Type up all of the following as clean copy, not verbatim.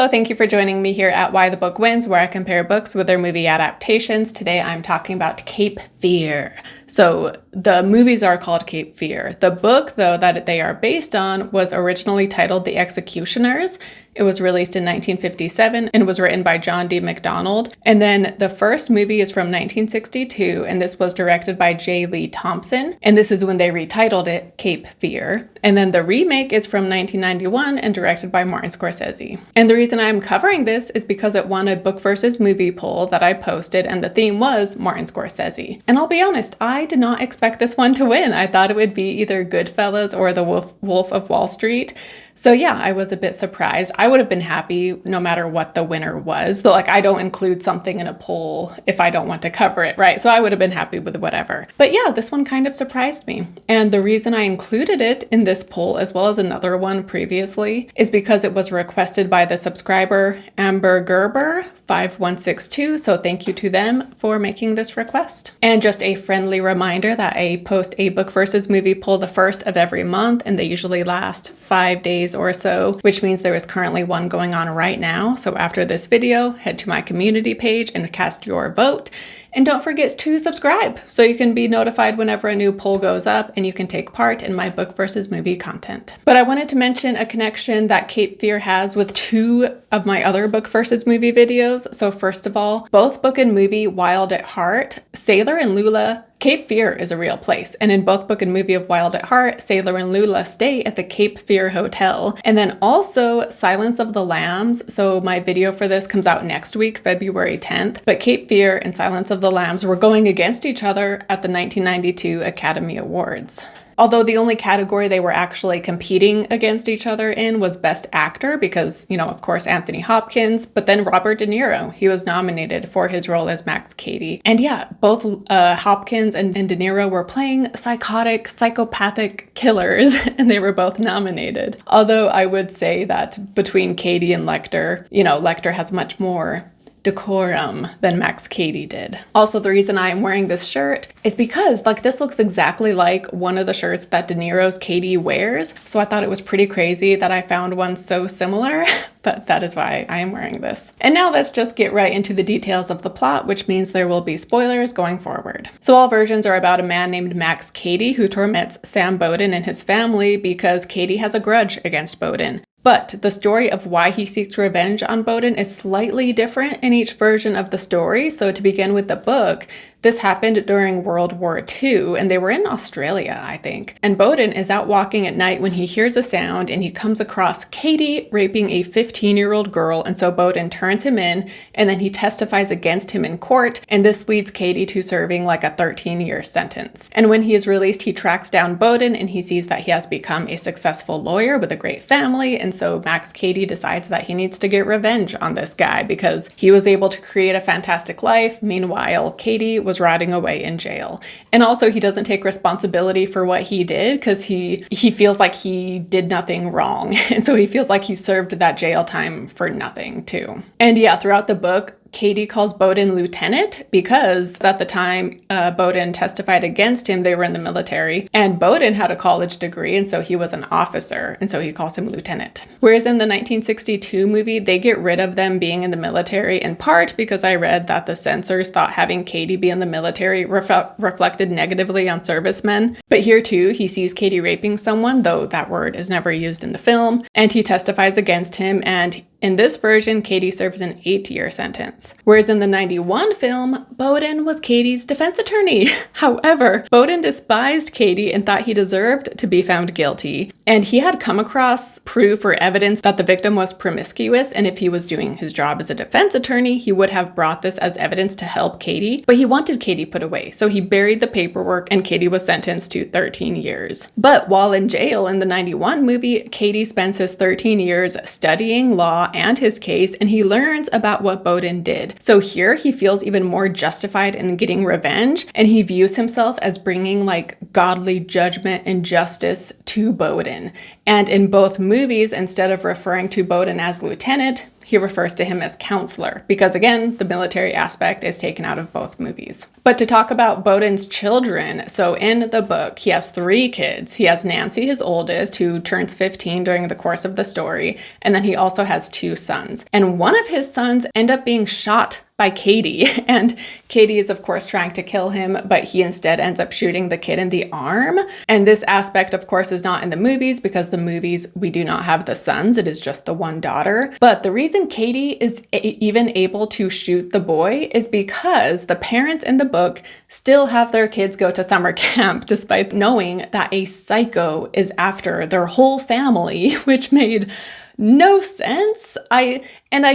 Hello, thank you for joining me here at Why the Book Wins, where I compare books with their movie adaptations. Today I'm talking about Cape Fear. So the movies are called Cape Fear. The book, though, that they are based on was originally titled The Executioners. It was released in 1957 and was written by John D. MacDonald. And then the first movie is from 1962, and this was directed by J. Lee Thompson. And this is when they retitled it Cape Fear. And then the remake is from 1991 and directed by Martin Scorsese. And the reason I'm covering this is because it won a book versus movie poll that I posted, and the theme was Martin Scorsese. And I'll be honest, I did not expect this one to win. I thought it would be either Goodfellas or The Wolf of Wall Street. So yeah, I was a bit surprised. I would have been happy no matter what the winner was. Though, I don't include something in a poll if I don't want to cover it, right? So I would have been happy with whatever. But yeah, this one kind of surprised me. And the reason I included it in this poll, as well as another one previously, is because it was requested by the subscriber Amber Gerber 5162. So thank you to them for making this request. And just a friendly reminder that I post a book versus movie poll the first of every month, and they usually last 5 days or so, which means there is currently one going on right now. So after this video, head to my community page and cast your vote. And don't forget to subscribe so you can be notified whenever a new poll goes up and you can take part in my book versus movie content. But I wanted to mention a connection that Cape Fear has with two of my other book versus movie videos. So first of all, both book and movie Wild at Heart, Sailor and Lula, Cape Fear is a real place. And in both book and movie of Wild at Heart, Sailor and Lula stay at the Cape Fear Hotel. And then also Silence of the Lambs. So my video for this comes out next week, February 10th. But Cape Fear and Silence of the Lambs were going against each other at the 1992 Academy Awards. Although the only category they were actually competing against each other in was Best Actor because, of course, Anthony Hopkins, but then Robert De Niro. He was nominated for his role as Max Cady. And yeah, both Hopkins and De Niro were playing psychotic, psychopathic killers, and they were both nominated. Although I would say that between Cady and Lecter, Lecter has much more decorum than Max Cady did. Also, the reason I am wearing this shirt is because this looks exactly like one of the shirts that De Niro's Cady wears. So I thought it was pretty crazy that I found one so similar, but that is why I am wearing this. And now let's just get right into the details of the plot, which means there will be spoilers going forward. So all versions are about a man named Max Cady who torments Sam Bowden and his family because Cady has a grudge against Bowden. But the story of why he seeks revenge on Bowden is slightly different in each version of the story. So to begin with the book, this happened during World War II, and they were in Australia, I think. And Bowden is out walking at night when he hears a sound, and he comes across Cady raping a 15-year-old girl, and so Bowden turns him in, and then he testifies against him in court, and this leads Cady to serving a 13-year sentence. And when he is released, he tracks down Bowden, and he sees that he has become a successful lawyer with a great family, and so Max Cady decides that he needs to get revenge on this guy because he was able to create a fantastic life. Meanwhile, Cady was rotting away in jail. And also he doesn't take responsibility for what he did because he feels like he did nothing wrong. And so he feels like he served that jail time for nothing too. And yeah, throughout the book, Cady calls Bowden lieutenant because at the time Bowden testified against him, they were in the military, and Bowden had a college degree, and so he was an officer, and so he calls him lieutenant. Whereas in the 1962 movie, they get rid of them being in the military, in part because I read that the censors thought having Cady be in the military reflected negatively on servicemen. But here too, he sees Cady raping someone, though that word is never used in the film, and he testifies against him, and in this version, Cady serves an 8-year sentence. Whereas in the 91 film, Bowden was Cady's defense attorney. However, Bowden despised Cady and thought he deserved to be found guilty. And he had come across proof or evidence that the victim was promiscuous, and if he was doing his job as a defense attorney, he would have brought this as evidence to help Cady. But he wanted Cady put away, so he buried the paperwork, and Cady was sentenced to 13 years. But while in jail in the 91 movie, Cady spends his 13 years studying law and his case, and he learns about what Bowden did. So here he feels even more justified in getting revenge, and he views himself as bringing godly judgment and justice to Bowden. And in both movies, instead of referring to Bowden as lieutenant, he refers to him as counselor because, again, the military aspect is taken out of both movies. But to talk about Bowden's children, so in the book, he has 3 kids. He has Nancy, his oldest, who turns 15 during the course of the story, and then he also has 2 sons. And one of his sons end up being shot by Cady, and Cady is of course trying to kill him, but he instead ends up shooting the kid in the arm. And this aspect of course is not in the movies because the movies we do not have the sons, it is just the one daughter. But the reason Cady is even able to shoot the boy is because the parents in the book still have their kids go to summer camp despite knowing that a psycho is after their whole family, which made no sense. I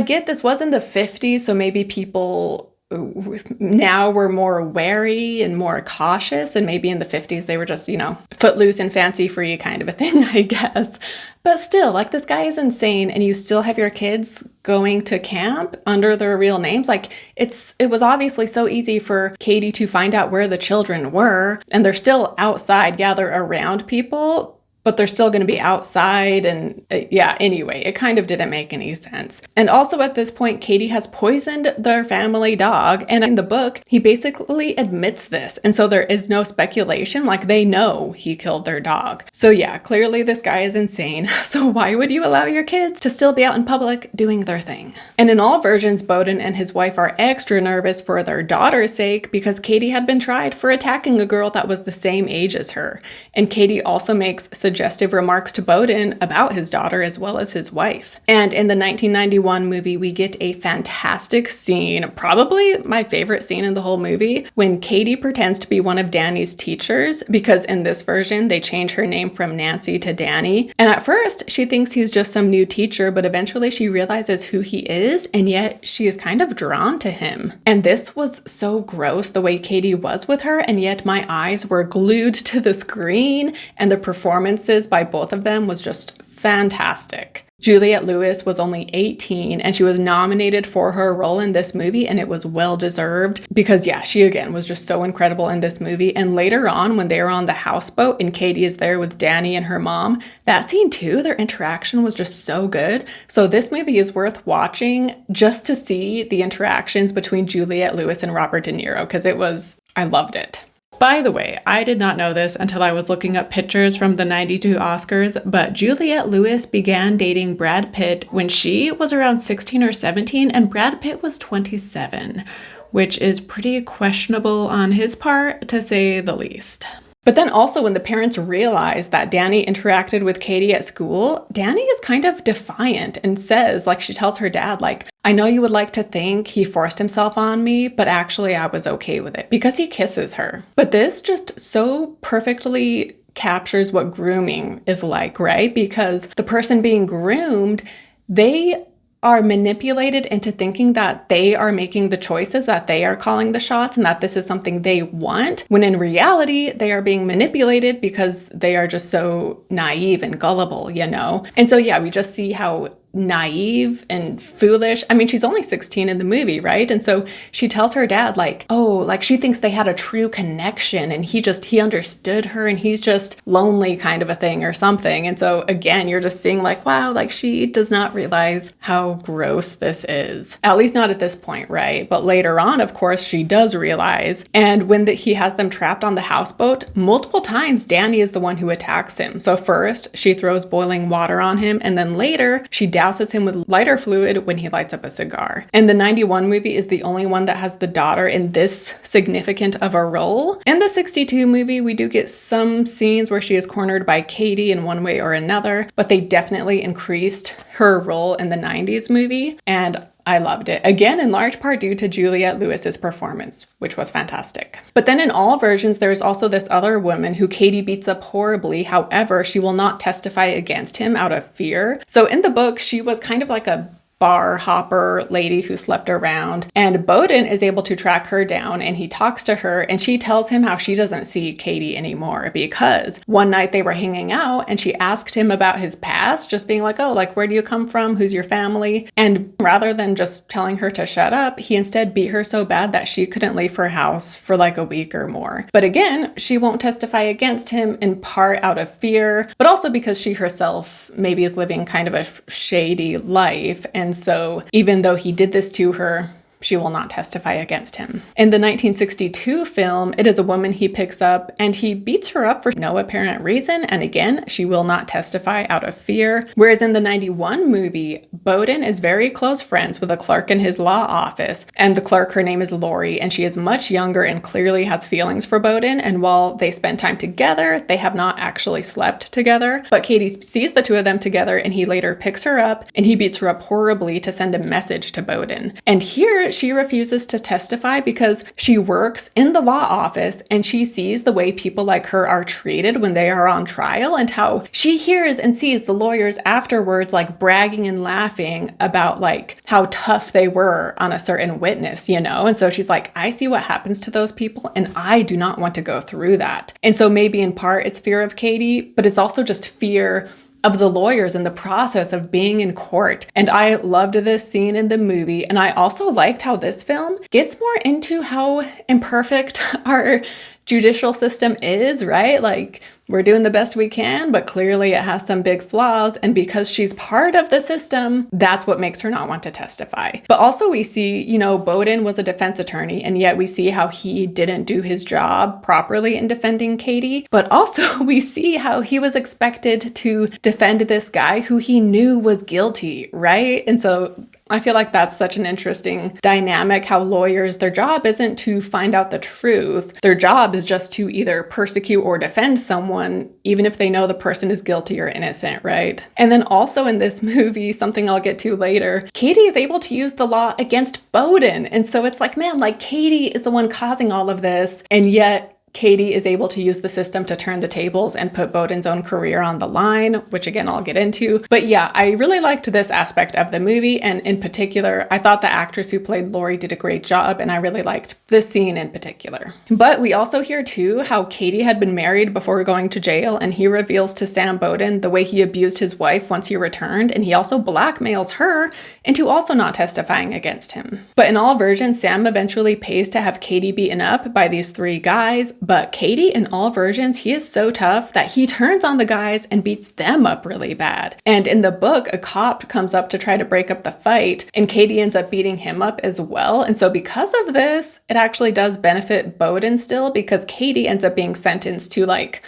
get this was in the 50s, so maybe people now were more wary and more cautious, and maybe in the 50s they were just, footloose and fancy free kind of a thing, I guess. But still, like, this guy is insane, and you still have your kids going to camp under their real names. Like, it was obviously so easy for Cady to find out where the children were, and they're still outside. Yeah, they're around people, but they're still going to be outside. And anyway, it kind of didn't make any sense. And also at this point, Cady has poisoned their family dog. And in the book, he basically admits this. And so there is no speculation, like they know he killed their dog. So yeah, clearly this guy is insane. So why would you allow your kids to still be out in public doing their thing? And in all versions, Bowden and his wife are extra nervous for their daughter's sake because Cady had been tried for attacking a girl that was the same age as her. And Cady also makes suggestive remarks to Bowden about his daughter as well as his wife. And in the 1991 movie, we get a fantastic scene, probably my favorite scene in the whole movie, when Cady pretends to be one of Danny's teachers, because in this version, they change her name from Nancy to Danny. And at first, she thinks he's just some new teacher, but eventually she realizes who he is, and yet she is kind of drawn to him. And this was so gross, the way Cady was with her, and yet my eyes were glued to the screen, and the performances by both of them was just fantastic. Juliette Lewis was only 18 and she was nominated for her role in this movie, and it was well deserved because she again was just so incredible in this movie. And later on when they were on the houseboat and Cady is there with Danny and her mom, that scene too, their interaction was just so good. So this movie is worth watching just to see the interactions between Juliette Lewis and Robert De Niro because I loved it. By the way, I did not know this until I was looking up pictures from the 92 Oscars, but Juliette Lewis began dating Brad Pitt when she was around 16 or 17 and Brad Pitt was 27, which is pretty questionable on his part, to say the least. But then also when the parents realize that Danny interacted with Cady at school, Danny is kind of defiant and says, she tells her dad, I know you would like to think he forced himself on me, but actually I was okay with it because he kisses her. But this just so perfectly captures what grooming is like, right? Because the person being groomed, they are manipulated into thinking that they are making the choices, that they are calling the shots, and that this is something they want, when in reality, they are being manipulated because they are just so naive and gullible, And so, we just see how naive and foolish. I mean, she's only 16 in the movie, right? And so she tells her dad, she thinks they had a true connection and he understood her and he's just lonely kind of a thing or something. And so again, you're just seeing wow, she does not realize how gross this is. At least not at this point, right? But later on, of course, she does realize. And when he has them trapped on the houseboat, multiple times, Danny is the one who attacks him. So first, she throws boiling water on him, and then later, she douses him with lighter fluid when he lights up a cigar. And the 91 movie is the only one that has the daughter in this significant of a role. In the 62 movie, we do get some scenes where she is cornered by Cady in one way or another, but they definitely increased her role in the 90s movie, and I loved it. Again, in large part due to Juliette Lewis's performance, which was fantastic. But then in all versions, there is also this other woman who Cady beats up horribly. However, she will not testify against him out of fear. So in the book, she was kind of like a bar hopper lady who slept around, and Bowden is able to track her down, and he talks to her, and she tells him how she doesn't see Cady anymore because one night they were hanging out and she asked him about his past, just being where do you come from? Who's your family? And rather than just telling her to shut up, he instead beat her so bad that she couldn't leave her house for a week or more. But again, she won't testify against him, in part out of fear, but also because she herself maybe is living kind of a shady life. And And so even though he did this to her, she will not testify against him. In the 1962 film, it is a woman he picks up and he beats her up for no apparent reason. And again, she will not testify out of fear. Whereas in the 91 movie, Bowden is very close friends with a clerk in his law office. And the clerk, her name is Lori, and she is much younger and clearly has feelings for Bowden. And while they spend time together, they have not actually slept together. But Cady sees the two of them together and he later picks her up and he beats her up horribly to send a message to Bowden. And here she refuses to testify because she works in the law office and she sees the way people like her are treated when they are on trial and how she hears and sees the lawyers afterwards like bragging and laughing about like how tough they were on a certain witness, you know? And so she's like, I see what happens to those people and I do not want to go through that. And so maybe in part it's fear of Cady, but it's also just fear of the lawyers and the process of being in court. And I loved this scene in the movie. And I also liked how this film gets more into how imperfect our judicial system is, right? Like, we're doing the best we can, but clearly it has some big flaws. And because she's part of the system, that's what makes her not want to testify. But also we see, you know, Bowden was a defense attorney, and yet we see how he didn't do his job properly in defending Cady. But also we see how he was expected to defend this guy who he knew was guilty, right? And so I feel like that's such an interesting dynamic, how lawyers, their job isn't to find out the truth. Their job is just to either persecute or defend someone, even if they know the person is guilty or innocent, right? And then also in this movie, something I'll get to later, Cady is able to use the law against Bowden. And so it's like, man, like Cady is the one causing all of this, and yet Cady is able to use the system to turn the tables and put Bowden's own career on the line, which again, I'll get into. But yeah, I really liked this aspect of the movie. And in particular, I thought the actress who played Lori did a great job. And I really liked this scene in particular. But we also hear too how Cady had been married before going to jail. And he reveals to Sam Bowden the way he abused his wife once he returned. And he also blackmails her into also not testifying against him. But in all versions, Sam eventually pays to have Cady beaten up by these three guys. But Cady, in all versions, he is so tough that he turns on the guys and beats them up really bad. And in the book, a cop comes up to try to break up the fight, and Cady ends up beating him up as well. And so because of this, it actually does benefit Bowden still, because Cady ends up being sentenced to like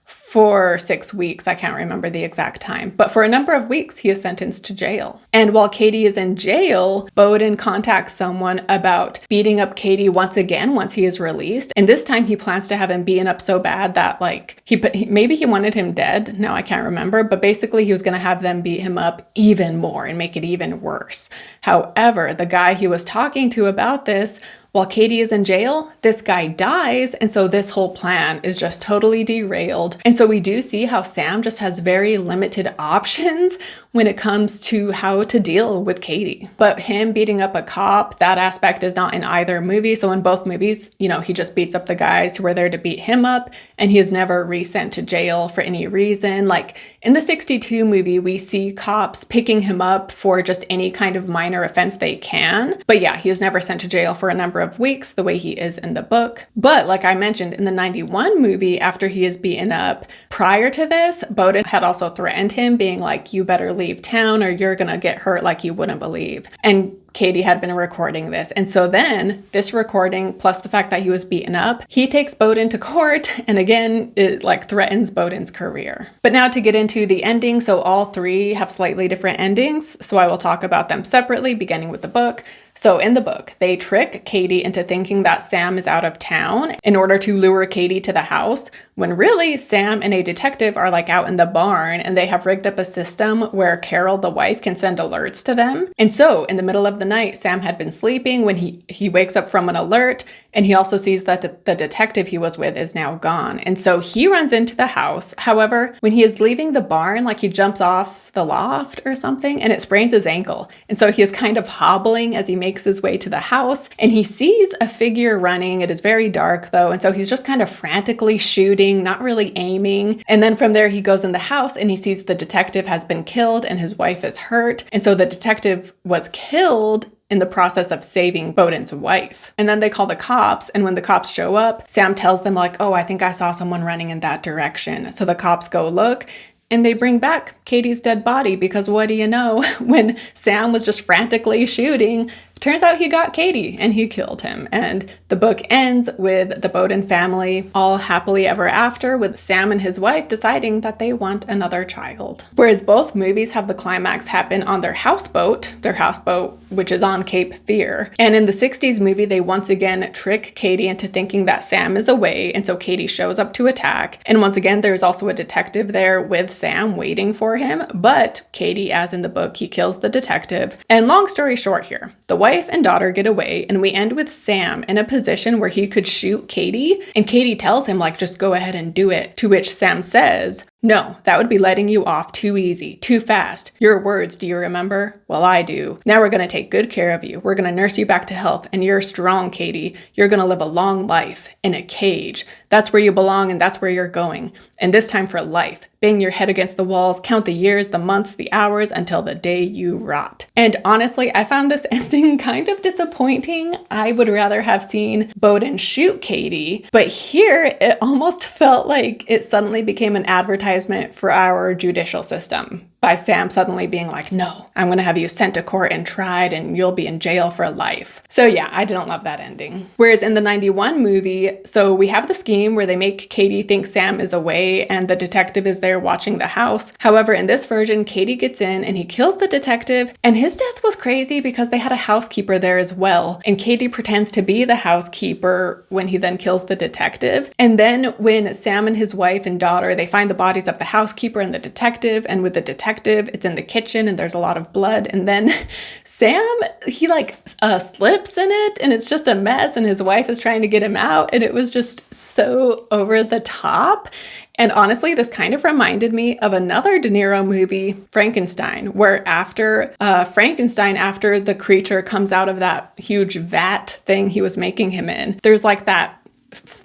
4 or 6 weeks, I can't remember the exact time, but for a number of weeks, he is sentenced to jail. And while Cady is in jail, Bowden contacts someone about beating up Cady once again once he is released. And this time he plans to have him beaten up so bad that like, maybe he wanted him dead. No, I can't remember, but basically he was going to have them beat him up even more and make it even worse. However, the guy he was talking to about this, while Cady is in jail, this guy dies, and so this whole plan is just totally derailed. And so we do see how Sam just has very limited options when it comes to how to deal with Cady. But him beating up a cop, that aspect is not in either movie. So in both movies, you know, he just beats up the guys who are there to beat him up, and he is never resent to jail for any reason. Like in the 62 movie, we see cops picking him up for just any kind of minor offense they can. But yeah, he is never sent to jail for a number of weeks the way he is in the book. But like I mentioned, in the 91 movie, after he is beaten up, prior to this, Bowden had also threatened him, being like, you better leave town or you're gonna get hurt like you wouldn't believe. And Cady had been recording this. And so then this recording, plus the fact that he was beaten up, he takes Bowden to court. And again, it like threatens Bowden's career. But now to get into the ending. So all three have slightly different endings. So I will talk about them separately, beginning with the book. So in the book, they trick Cady into thinking that Sam is out of town in order to lure Cady to the house, when really Sam and a detective are like out in the barn, and they have rigged up a system where Carol, the wife, can send alerts to them. And so in the middle of the night, Sam had been sleeping when he wakes up from an alert, and he also sees that the detective he was with is now gone. And so he runs into the house. However, when he is leaving the barn, like he jumps off the loft or something, and it sprains his ankle. And so he is kind of hobbling as he makes his way to the house, and he sees a figure running. It is very dark though, and so he's just kind of frantically shooting, not really aiming. And then from there he goes in the house and he sees the detective has been killed and his wife is hurt. And so the detective was killed in the process of saving Bowden's wife. And then they call the cops, and when the cops show up, Sam tells them like, oh, I think I saw someone running in that direction. So the cops go look, And they bring back Cady's dead body because what do you know? When Sam was just frantically shooting, turns out he got Cady and he killed him. And the book ends with the Bowden family all happily ever after, with Sam and his wife deciding that they want another child. Whereas both movies have the climax happen on their houseboat, which is on Cape Fear. And in the 60s movie, they once again trick Cady into thinking that Sam is away, and so Cady shows up to attack. And once again, there's also a detective there with Sam waiting for him, but Cady, as in the book, he kills the detective. And long story short here, the wife and daughter get away, and we end with Sam in a position where he could shoot Cady, and Cady tells him, like, just go ahead and do it, to which Sam says, no, that would be letting you off too easy, too fast. Your words, do you remember? Well, I do. Now we're going to take good care of you. We're going to nurse you back to health, and you're strong, Cady. You're going to live a long life in a cage. That's where you belong, and that's where you're going. And this time for life. Bang your head against the walls, count the years, the months, the hours, until the day you rot. And honestly, I found this ending kind of disappointing. I would rather have seen Bowden shoot Cady, but here it almost felt like it suddenly became an advertisement for our judicial system, by Sam suddenly being like, no, I'm going to have you sent to court and tried and you'll be in jail for life. So yeah, I didn't love that ending. Whereas in the 91 movie, so we have the scheme where they make Cady think Sam is away and the detective is there watching the house. However, in this version, Cady gets in and he kills the detective, and his death was crazy because they had a housekeeper there as well. And Cady pretends to be the housekeeper when he then kills the detective. And then when Sam and his wife and daughter, they find the bodies of the housekeeper and the detective, and with the detective, it's in the kitchen and there's a lot of blood. And then Sam, he slips in it and it's just a mess, and his wife is trying to get him out. And it was just so over the top. And honestly, this kind of reminded me of another De Niro movie, Frankenstein, where after the creature comes out of that huge vat thing he was making him in, there's like that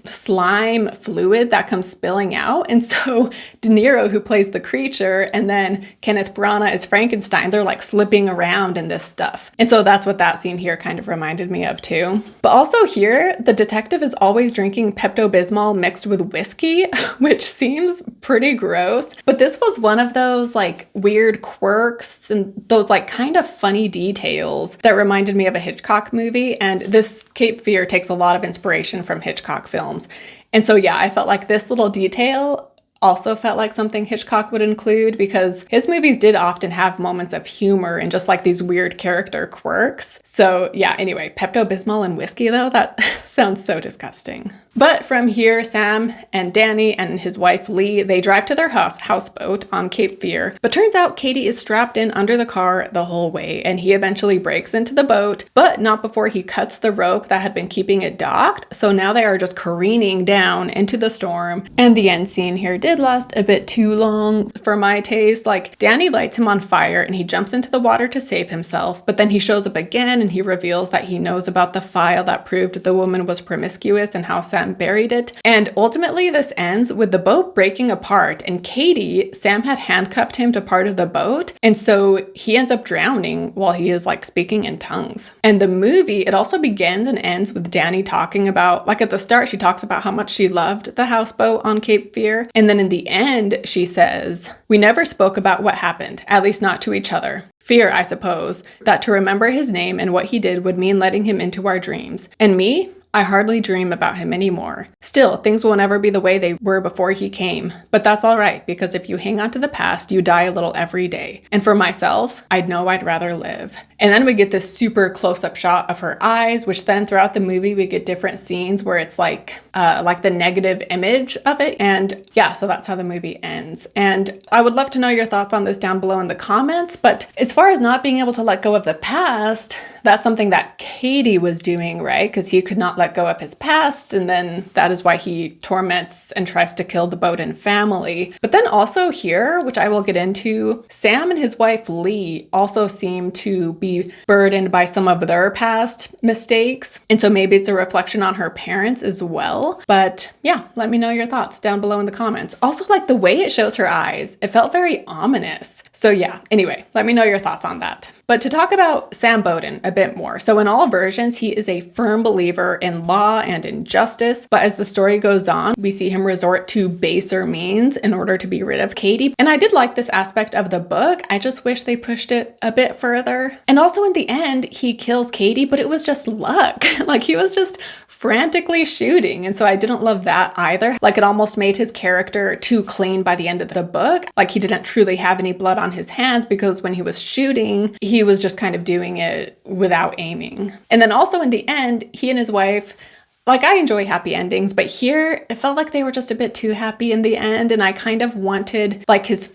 slime fluid that comes spilling out. And so De Niro, who plays the creature, and then Kenneth Branagh as Frankenstein, they're like slipping around in this stuff. And so that's what that scene here kind of reminded me of too. But also here, the detective is always drinking Pepto-Bismol mixed with whiskey, which seems pretty gross. But this was one of those like weird quirks and those like kind of funny details that reminded me of a Hitchcock movie. And this Cape Fear takes a lot of inspiration from Hitchcock films. And so yeah, I felt like this little detail also felt like something Hitchcock would include, because his movies did often have moments of humor and just like these weird character quirks. So yeah, anyway, Pepto-Bismol and whiskey though, that sounds so disgusting. But from here, Sam and Danny and his wife Lee, they drive to their houseboat on Cape Fear. But turns out Cady is strapped in under the car the whole way, and he eventually breaks into the boat, but not before he cuts the rope that had been keeping it docked. So now they are just careening down into the storm. And the end scene here did last a bit too long for my taste. Like, Danny lights him on fire and he jumps into the water to save himself, but then he shows up again and he reveals that he knows about the file that proved the woman was promiscuous and how Sam buried it. And ultimately this ends with the boat breaking apart, and Sam had handcuffed him to part of the boat, and so he ends up drowning while he is like speaking in tongues. And the movie, it also begins and ends with Danny talking about, like at the start she talks about how much she loved the houseboat on Cape Fear, and then in the end she says, "We never spoke about what happened, at least not to each other. Fear, I suppose, that to remember his name and what he did would mean letting him into our dreams. And me? I hardly dream about him anymore. Still, things will never be the way they were before he came. But that's all right, because if you hang on to the past, you die a little every day. And for myself, I'd know I'd rather live." And then we get this super close-up shot of her eyes, which then throughout the movie, we get different scenes where it's like the negative image of it. And yeah, so that's how the movie ends. And I would love to know your thoughts on this down below in the comments. But as far as not being able to let go of the past, that's something that Cady was doing, right? Because he could not let go of his past, and then that is why he torments and tries to kill the Bowden family. But then also here, which I will get into, Sam and his wife Lee also seem to be burdened by some of their past mistakes, and so maybe it's a reflection on her parents as well. But yeah, let me know your thoughts down below in the comments. Also, like the way it shows her eyes, it felt very ominous. So yeah, anyway, let me know your thoughts on that. But to talk about Sam Bowden a bit more. So in all versions, he is a firm believer in law and in justice. But as the story goes on, we see him resort to baser means in order to be rid of Cady. And I did like this aspect of the book. I just wish they pushed it a bit further. And also in the end, he kills Cady, but it was just luck. Like he was just frantically shooting. And so I didn't love that either. Like it almost made his character too clean by the end of the book. Like he didn't truly have any blood on his hands because when he was shooting, he was just kind of doing it without aiming. And then also in the end, he and his wife, like I enjoy happy endings, but here it felt like they were just a bit too happy in the end. And I kind of wanted like his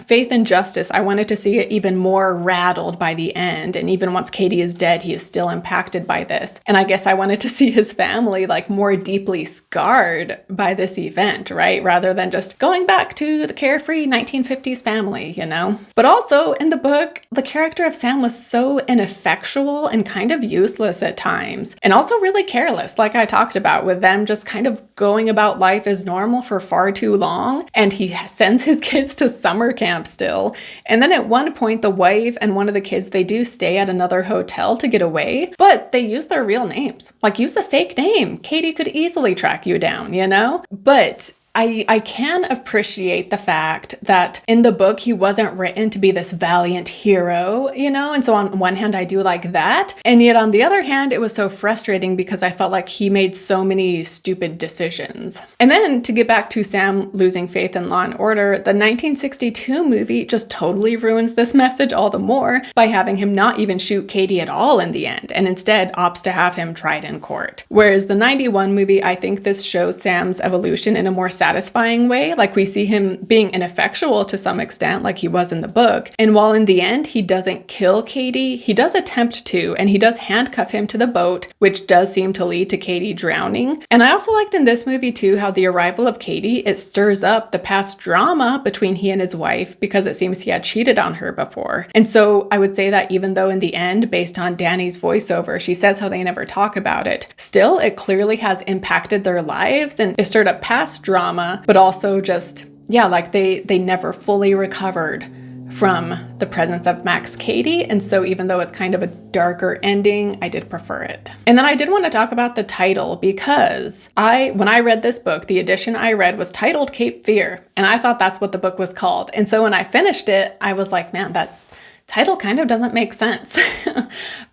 faith and justice, I wanted to see it even more rattled by the end. And even once Cady is dead, he is still impacted by this. And I guess I wanted to see his family like more deeply scarred by this event, right? Rather than just going back to the carefree 1950s family, you know? But also in the book, the character of Sam was so ineffectual and kind of useless at times. And also really careless, like I talked about, with them just kind of going about life as normal for far too long. And he sends his kids to summer camp still. And then at one point, the wife and one of the kids, they do stay at another hotel to get away, but they use their real names. Like use a fake name. Cady could easily track you down, you know? But I can appreciate the fact that in the book, he wasn't written to be this valiant hero, you know? And so on one hand, I do like that. And yet on the other hand, it was so frustrating because I felt like he made so many stupid decisions. And then to get back to Sam losing faith in law and order, the 1962 movie just totally ruins this message all the more by having him not even shoot Cady at all in the end, and instead opts to have him tried in court. Whereas the 91 movie, I think this shows Sam's evolution in a more satisfying way. Like we see him being ineffectual to some extent, like he was in the book. And while in the end, he doesn't kill Cady, he does attempt to, and he does handcuff him to the boat, which does seem to lead to Cady drowning. And I also liked in this movie too, how the arrival of Cady, it stirs up the past drama between he and his wife because it seems he had cheated on her before. And so I would say that even though in the end, based on Danny's voiceover, she says how they never talk about it, still it clearly has impacted their lives and it stirred up past drama, but also just, yeah, like they never fully recovered from the presence of Max Cady. And so even though it's kind of a darker ending, I did prefer it. And then I did want to talk about the title because when I read this book, the edition I read was titled Cape Fear. And I thought that's what the book was called. And so when I finished it, I was like, man, that title kind of doesn't make sense.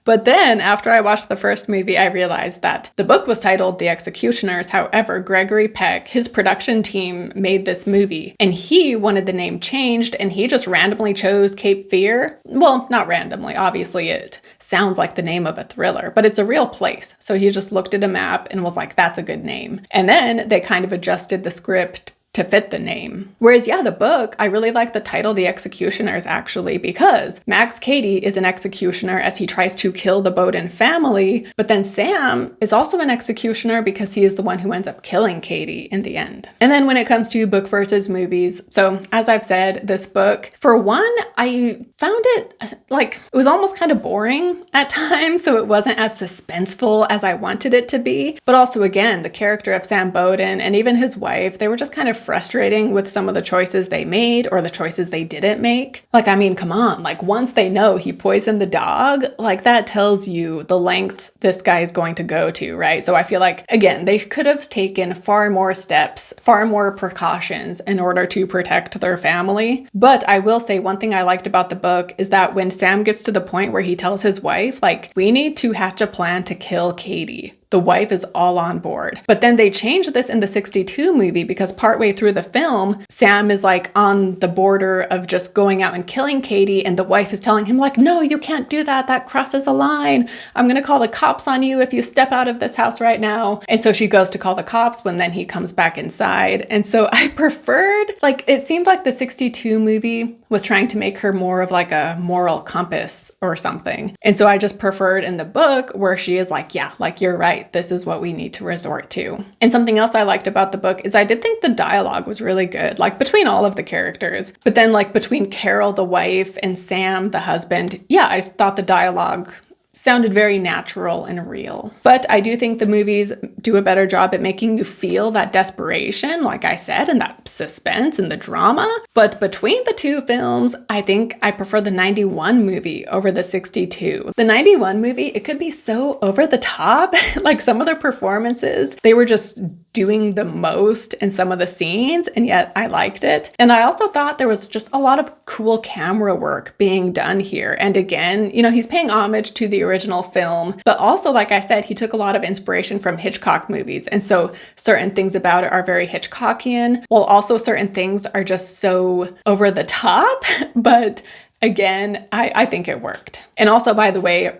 But then after I watched the first movie, I realized that the book was titled The Executioners. However, Gregory Peck, his production team, made this movie and he wanted the name changed and he just randomly chose Cape Fear. Well, not randomly. Obviously, it sounds like the name of a thriller, but it's a real place. So he just looked at a map and was like, that's a good name. And then they kind of adjusted the script to fit the name. Whereas, yeah, the book, I really like the title, The Executioners, actually, because Max Cady is an executioner as he tries to kill the Bowden family, but then Sam is also an executioner because he is the one who ends up killing Cady in the end. And then when it comes to book versus movies, so as I've said, this book, for one, I found it like, it was almost kind of boring at times, so it wasn't as suspenseful as I wanted it to be. But also, again, the character of Sam Bowden and even his wife, they were just kind of frustrating with some of the choices they made or the choices they didn't make. Like, I mean, come on, like once they know he poisoned the dog, like that tells you the length this guy is going to go to, right? So I feel like, again, they could have taken far more steps, far more precautions in order to protect their family. But I will say one thing I liked about the book is that when Sam gets to the point where he tells his wife, like, we need to hatch a plan to kill Cady, the wife is all on board. But then they changed this in the 62 movie because partway through the film, Sam is like on the border of just going out and killing Cady, and the wife is telling him like, no, you can't do that. That crosses a line. I'm going to call the cops on you if you step out of this house right now. And so she goes to call the cops when then he comes back inside. And so I preferred, like, it seemed like the 62 movie was trying to make her more of like a moral compass or something. And so I just preferred in the book where she is like, yeah, like you're right. This is what we need to resort to. And something else I liked about the book is I did think the dialogue was really good, like between all of the characters. But then like between Carol, the wife, and Sam, the husband, yeah, I thought the dialogue sounded very natural and real. But I do think the movies do a better job at making you feel that desperation, like I said, and that suspense and the drama. But between the two films, I think I prefer the 91 movie over the 62. The 91 movie, it could be so over the top. Like some of the performances, they were just doing the most in some of the scenes, and yet I liked it. And I also thought there was just a lot of cool camera work being done here. And again, he's paying homage to the original film, but also, like I said, he took a lot of inspiration from Hitchcock movies. And so certain things about it are very Hitchcockian, while also certain things are just so over the top, but again, I think it worked. And also, by the way,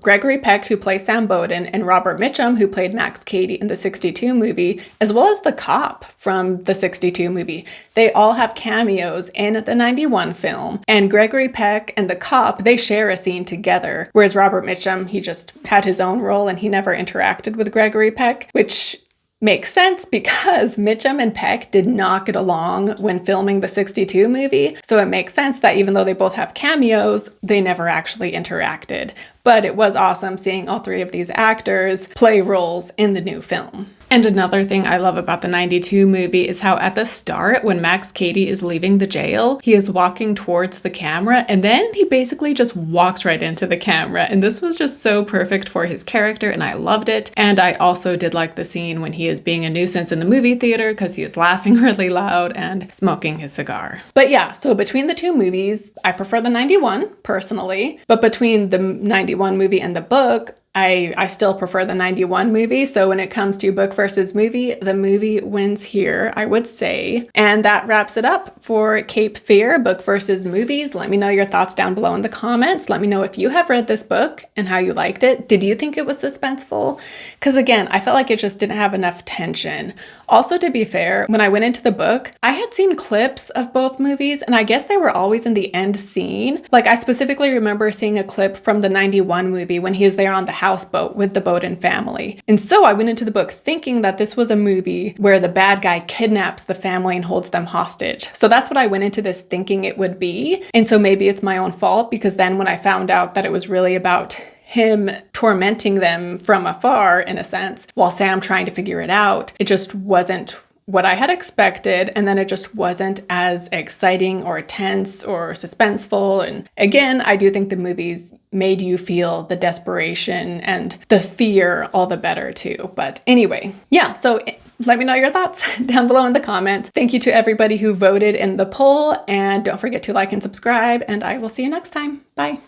Gregory Peck, who plays Sam Bowden, and Robert Mitchum, who played Max Cady in the 62 movie, as well as the cop from the 62 movie, they all have cameos in the 91 film. And Gregory Peck and the cop, they share a scene together, whereas Robert Mitchum, he just had his own role and he never interacted with Gregory Peck, which makes sense because Mitchum and Peck did not get along when filming the 62 movie. So it makes sense that even though they both have cameos, they never actually interacted. But it was awesome seeing all three of these actors play roles in the new film. And another thing I love about the 92 movie is how at the start, when Max Cady is leaving the jail, he is walking towards the camera and then he basically just walks right into the camera. And this was just so perfect for his character and I loved it. And I also did like the scene when he is being a nuisance in the movie theater because he is laughing really loud and smoking his cigar. But yeah, so between the two movies, I prefer the 91 personally, but between the 91 movie and the book, I still prefer the 91 movie. So when it comes to book versus movie, the movie wins here, I would say. And that wraps it up for Cape Fear, book versus movies. Let me know your thoughts down below in the comments. Let me know if you have read this book and how you liked it. Did you think it was suspenseful? Because again, I felt like it just didn't have enough tension. Also, to be fair, when I went into the book, I had seen clips of both movies and I guess they were always in the end scene. Like I specifically remember seeing a clip from the 91 movie when he is there on the houseboat with the Bowden family. And so I went into the book thinking that this was a movie where the bad guy kidnaps the family and holds them hostage. So that's what I went into this thinking it would be. And so maybe it's my own fault because then when I found out that it was really about him tormenting them from afar, in a sense, while Sam trying to figure it out, it just wasn't what I had expected, and then it just wasn't as exciting or tense or suspenseful. And again, I do think the movies made you feel the desperation and the fear all the better too. But anyway, yeah, so let me know your thoughts down below in the comments. Thank you to everybody who voted in the poll, and don't forget to like and subscribe, and I will see you next time. Bye.